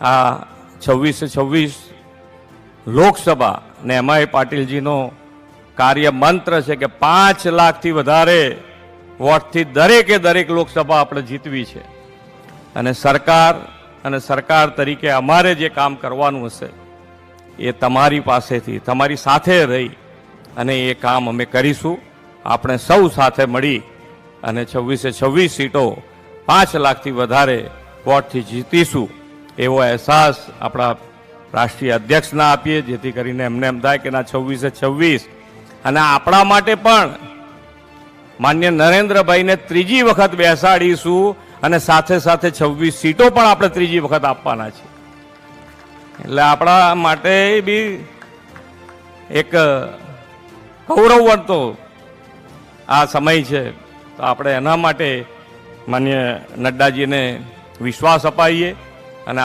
આ 26 લોકસભા ને એમાંય પાટીલજીનો કાર્ય મંત્ર છે કે 5 લાખથી વધારે વોટથી દરેક લોકસભા આપણે જીતવી છે અને સરકાર તરીકે અમારે જે કામ કરવાનું હશે એ તમારી પાસેથી તમારી સાથે રહી અને એ કામ અમે કરીશું. આપણે સૌ સાથે મળી અને 26 સીટો 5 લાખથી વધારે વોટથી જીતીશું એવો અહેસાસ આપણા રાષ્ટ્રીય અધ્યક્ષને આપીએ, જેથી કરીને એમને એમ થાય કે ના 26 અને આપણા માટે પણ માન્ય નરેન્દ્રભાઈને ત્રીજી વખત બેસાડીશું અને સાથે 26 સીટો પણ આપણે ત્રીજી વખત આપવાના છે. એટલે આપણા માટે બી એક ગૌરવવંતો આ સમય છે. તો આપણે એના માટે માન્ય નડ્ડાજીને વિશ્વાસ અપાઈએ અને